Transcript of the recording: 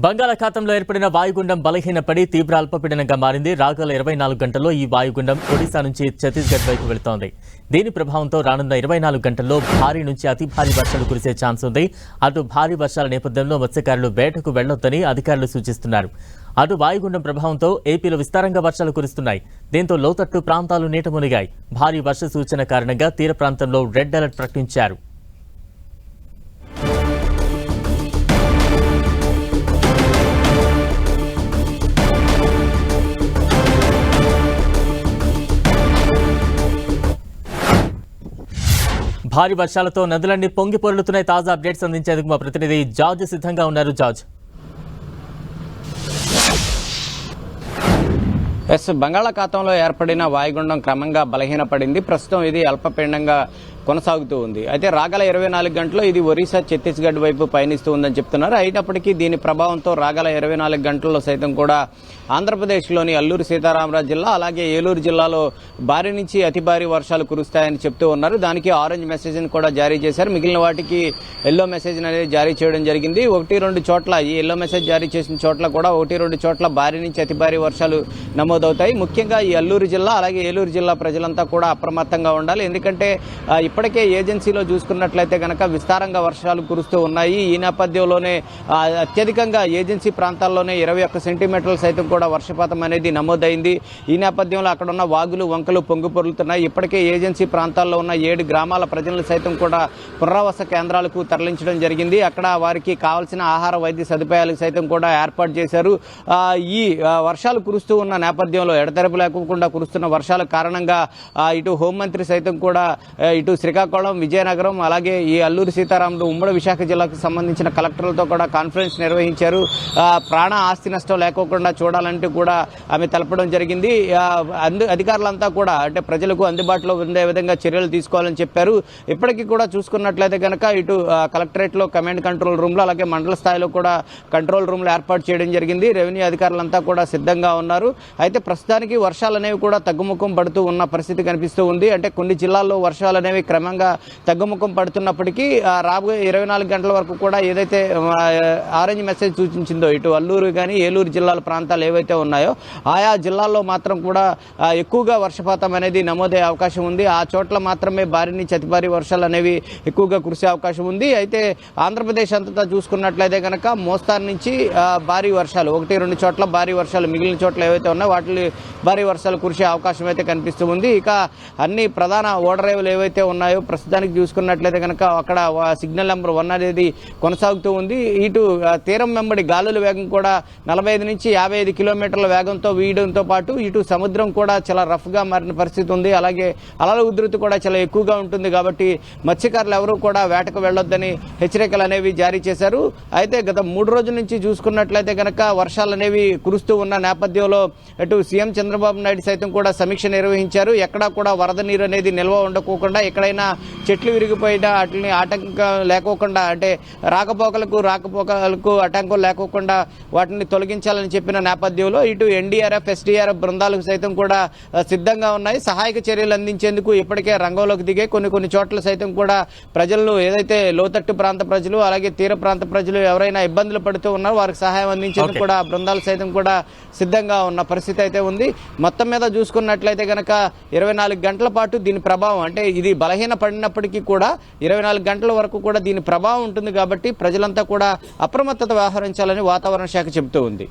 బంగాళాఖాతంలో ఏర్పడిన వాయుగుండం బలహీనపడి తీవ్ర అల్పపీడనంగా మారింది. రాగల 24 గంటల్లో ఈ వాయుగుండం ఒడిశా నుంచి ఛత్తీస్గఢ్ వైపు వెళుతోంది. దీని ప్రభావంతో రానున్న 24 గంటల్లో భారీ నుంచి అతి భారీ వర్షాలు కురిసే ఛాన్స్ ఉంది. అటు భారీ వర్షాల నేపథ్యంలో మత్స్యకారులు వేటకు వెళ్లొద్దని అధికారులు సూచిస్తున్నారు. అటు వాయుగుండం ప్రభావంతో ఏపీలో విస్తారంగా వర్షాలు కురుస్తున్నాయి. దీంతో లోతట్టు ప్రాంతాలు నీట మునిగాయి. భారీ వర్ష సూచన కారణంగా తీర ప్రాంతంలో రెడ్ అలర్ట్ ప్రకటించారు. భారీ వర్షాలతో నదులన్నీ పొంగి పొర్లుతున్నాయి. తాజా అప్డేట్స్ అందించేందుకు మా ప్రతినిధి జార్జ్ సిద్ధంగా ఉన్నారు. జార్జ్, బంగాళాఖాతంలో ఏర్పడిన వాయుగుండం క్రమంగా బలహీనపడింది. ప్రస్తుతం ఇది అల్పపీడనంగా కొనసాగుతూ ఉంది. అయితే రాగల 24 గంటల్లో ఇది ఒరిస్సా ఛత్తీస్గఢ్ వైపు పయనిస్తూ ఉందని చెప్తున్నారు. అయినప్పటికీ దీని ప్రభావంతో రాగల 24 గంటల్లో సైతం కూడా ఆంధ్రప్రదేశ్లోని అల్లూరు సీతారామరాజు జిల్లా అలాగే ఏలూరు జిల్లాలో భారీ నుంచి అతి భారీ వర్షాలు కురుస్తాయని చెప్తూ ఉన్నారు. దానికి ఆరెంజ్ మెసేజ్ని కూడా జారీ చేశారు. మిగిలిన వాటికి ఎల్లో మెసేజ్ అనేది జారీ చేయడం జరిగింది. 1-2 చోట్ల ఈ ఎల్లో మెసేజ్ జారీ చేసిన చోట్ల కూడా 1-2 చోట్ల భారీ నుంచి అతి భారీ వర్షాలు నమోదవుతాయి. ముఖ్యంగా ఈ అల్లూరు జిల్లా అలాగే ఏలూరు జిల్లా ప్రజలంతా కూడా అప్రమత్తంగా ఉండాలి. ఎందుకంటే ఇప్పటికే ఏజెన్సీలో చూసుకున్నట్లయితే కనుక విస్తారంగా వర్షాలు కురుస్తూ ఉన్నాయి. ఈ నేపథ్యంలోనే అత్యధికంగా ఏజెన్సీ ప్రాంతాల్లోనే 21 సెంటీమీటర్లు సైతం కూడా వర్షపాతం అనేది నమోదైంది. ఈ నేపథ్యంలో అక్కడ ఉన్న వాగులు వంకలు పొంగి పొర్లుతున్నాయి. ఇప్పటికే ఏజెన్సీ ప్రాంతాల్లో ఉన్న 7 గ్రామాల ప్రజలను సైతం కూడా పునరావాస కేంద్రాలకు తరలించడం జరిగింది. అక్కడ వారికి కావాల్సిన ఆహార వైద్య సదుపాయాలకు సైతం కూడా ఏర్పాటు చేశారు. ఈ వర్షాలు కురుస్తూ ఉన్న నేపథ్యంలో ఎడతెరపు లేకుండా కురుస్తున్న వర్షాల కారణంగా ఇటు హోంమంత్రి సైతం కూడా ఇటు శ్రీకాకుళం, విజయనగరం అలాగే ఈ అల్లూరు సీతారాములు ఉమ్మడి విశాఖ జిల్లాకు సంబంధించిన కలెక్టర్లతో కూడా కాన్ఫరెన్స్ నిర్వహించారు. ప్రాణ ఆస్తి నష్టం లేకోకుండా చూడాలంటూ కూడా ఆమె తెలపడం జరిగింది. అధికారులంతా కూడా అంటే ప్రజలకు అందుబాటులో ఉండే విధంగా చర్యలు తీసుకోవాలని చెప్పారు. ఇప్పటికీ కూడా చూసుకున్నట్లయితే కనుక ఇటు కలెక్టరేట్ లో కమాండ్ కంట్రోల్ రూమ్ లో అలాగే మండల స్థాయిలో కూడా కంట్రోల్ రూమ్ లో ఏర్పాటు చేయడం జరిగింది. రెవెన్యూ అధికారులంతా కూడా సిద్ధంగా ఉన్నారు. అయితే ప్రస్తుతానికి వర్షాలు అనేవి కూడా తగ్గుముఖం పడుతూ ఉన్న పరిస్థితి కనిపిస్తూ ఉంది. అంటే కొన్ని జిల్లాల్లో వర్షాలు అనేవి క్రమంగా తగ్గుముఖం పడుతున్నప్పటికీ రాబోయే 24 గంటల వరకు కూడా ఏదైతే ఆరెంజ్ మెసేజ్ సూచించిందో ఇటు అల్లూరు కానీ ఏలూరు జిల్లాల ప్రాంతాలు ఏవైతే ఉన్నాయో ఆయా జిల్లాల్లో మాత్రం కూడా ఎక్కువగా వర్షపాతం అనేది నమోదయ్యే అవకాశం ఉంది. ఆ చోట్ల మాత్రమే భారీ నుంచి అతి భారీ వర్షాలు అనేవి ఎక్కువగా కురిసే అవకాశం ఉంది. అయితే ఆంధ్రప్రదేశ్ అంతటా చూసుకున్నట్లయితే కనుక మోస్తారు నుంచి భారీ వర్షాలు 1-2 చోట్ల భారీ వర్షాలు మిగిలిన చోట్ల ఏవైతే ఉన్నాయో వాటి భారీ వర్షాలు కురిసే అవకాశం అయితే కనిపిస్తూ ఉంది. ఇక అన్ని ప్రధాన ఓడరేవులు ఏవైతే ఉన్నాయో ప్రస్తుతానికి చూసుకున్నట్లయితే కనుక అక్కడ సిగ్నల్ నెంబర్ 1 అనేది కొనసాగుతూ ఉంది. ఇటు తీరం వెంబడి గాలుల వేగం కూడా 45 నుంచి 55 కిలోమీటర్ల వేగంతో వీయడంతో పాటు ఇటు సముద్రం కూడా చాలా రఫ్ గా మారిన పరిస్థితి ఉంది. అలాగే అలల ఉధృతి కూడా చాలా ఎక్కువగా ఉంటుంది. కాబట్టి మత్స్యకారులు ఎవరూ కూడా వేటకు వెళ్లొద్దని హెచ్చరికలు అనేవి జారీ చేశారు. అయితే గత 3 రోజుల నుంచి చూసుకున్నట్లయితే కనుక వర్షాలు అనేవి కురుస్తూ ఉన్న నేపథ్యంలో ఇటు సీఎం చంద్రబాబు నాయుడు సైతం కూడా సమీక్ష నిర్వహించారు. ఎక్కడా కూడా వరద నీరు అనేది నిల్వ ఉండకోకుండా ఎక్కడైనా చెట్లు విరిగిపోయినా వాటిని ఆటంకం లేకోకుండా అంటే రాకపోకలకు ఆటంకం లేకోకుండా వాటిని తొలగించాలని చెప్పిన నేపథ్యంలో ఇటు ఎన్డీఆర్ఎఫ్, ఎస్డీఆర్ఎఫ్ బృందాలకు సైతం కూడా సిద్ధంగా ఉన్నాయి. సహాయక చర్యలు అందించేందుకు ఇప్పటికే రంగంలోకి దిగే కొన్ని చోట్ల సైతం కూడా ప్రజలను ఏదైతే లోతట్టు ప్రాంత ప్రజలు అలాగే తీర ప్రాంత ప్రజలు ఎవరైనా ఇబ్బందులు పడుతూ ఉన్నారో వారికి సహాయం అందించేందుకు కూడా బృందాలు సైతం కూడా సిద్ధంగా ఉన్న పరిస్థితి అయితే ఉంది. మొత్తం మీద చూసుకున్నట్లయితే కనుక 24 గంటల పాటు దీని ప్రభావం అంటే ఇది బలహీన పడినప్పటికీ కూడా 24 గంటల వరకు కూడా దీని ప్రభావం ఉంటుంది. కాబట్టి ప్రజలంతా కూడా అప్రమత్తత వ్యవహరించాలని వాతావరణ శాఖ చెబుతూ ఉంది.